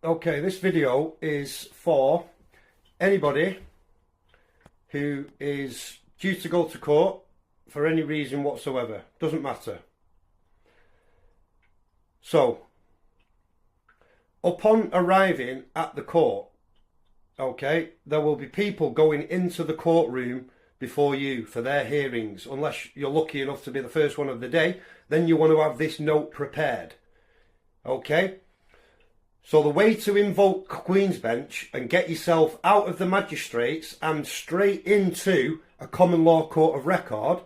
Okay, this video is for anybody who is due to go to court for any reason whatsoever. Doesn't matter. So, upon arriving at the court, okay, there will be people going into the courtroom before you for their hearings. Unless you're lucky enough to be the first one of the day, then you want to have this note prepared. Okay? So the way to invoke Queen's Bench and get yourself out of the magistrates and straight into a common law court of record,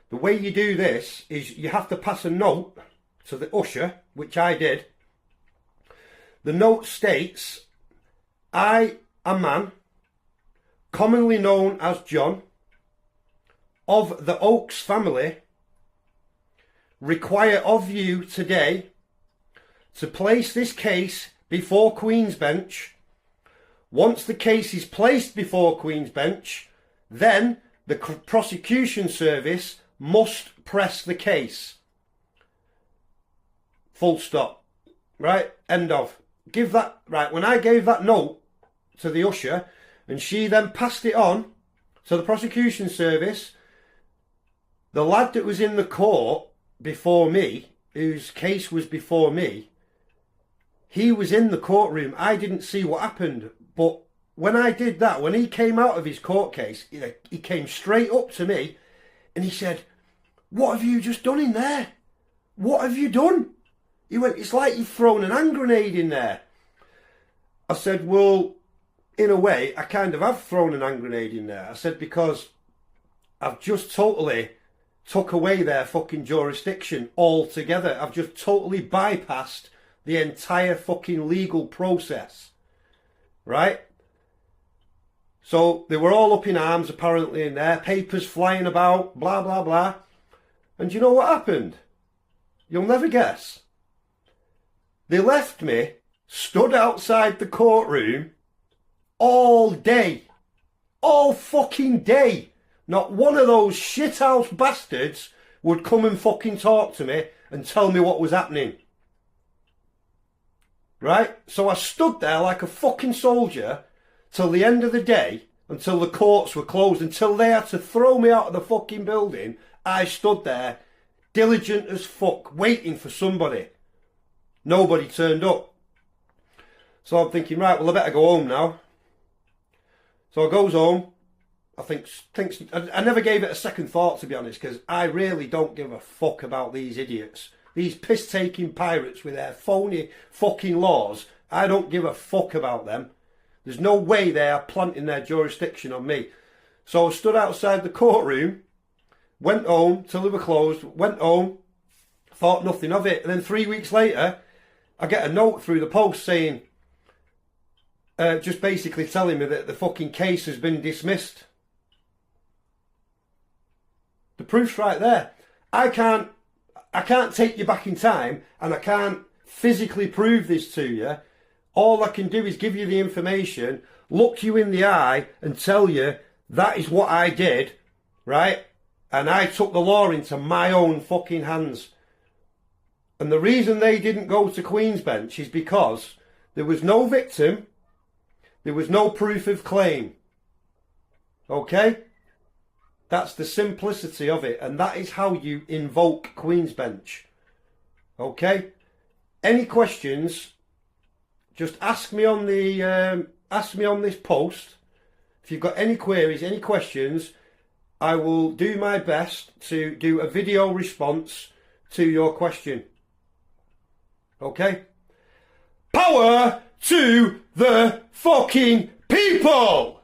the way you do this is you have to pass a note to the Usher, which I did. The note states, I, a man, commonly known as John, of the Oakes family, require of you today to place this case before Queen's Bench. Once the case is placed before Queen's Bench, then the prosecution service must press the case. Full stop. Right? End of. Give that. Right, when I gave that note to the Usher and she then passed it on to the prosecution service, the lad that was in the court before me, whose case was before me, he was in the courtroom. I didn't see what happened. But when I did that, when he came out of his court case, he came straight up to me and he said, "What have you just done in there? What have you done?" He went, "It's like you've thrown an hand grenade in there." I said, "Well, in a way, I kind of have thrown an hand grenade in there." I said, "Because I've just totally took away their fucking jurisdiction altogether. I've just totally bypassed the entire fucking legal process." Right? So they were all up in arms apparently in there, papers flying about, blah, blah, blah. And you know what happened? You'll never guess. They left me stood outside the courtroom all day. All fucking day. Not one of those shithouse bastards would come and fucking talk to me and tell me what was happening. Right? So I stood there like a fucking soldier till the end of the day, until the courts were closed, until they had to throw me out of the fucking building. I stood there, diligent as fuck, waiting for somebody. Nobody turned up. So I'm thinking, right, well, I better go home now. So I goes home. I I never gave it a second thought, to be honest, because I really don't give a fuck about these idiots. These piss-taking pirates with their phony fucking laws. I don't give a fuck about them. There's no way they are planting their jurisdiction on me. So I stood outside the courtroom, went home till they were closed, went home, thought nothing of it. And then 3 weeks later, I get a note through the post saying, just basically telling me that the fucking case has been dismissed. The proof's right there. I can't take you back in time, and I can't physically prove this to you. All I can do is give you the information, look you in the eye and tell you that is what I did, right? And I took the law into my own fucking hands. And the reason they didn't go to Queen's Bench is because there was no victim, there was no proof of claim. Okay? That's the simplicity of it, and that is how you invoke Queen's Bench. Okay? Any questions? Just ask me on this post. If you've got any queries, any questions, I will do my best to do a video response to your question. Okay? Power to the fucking people!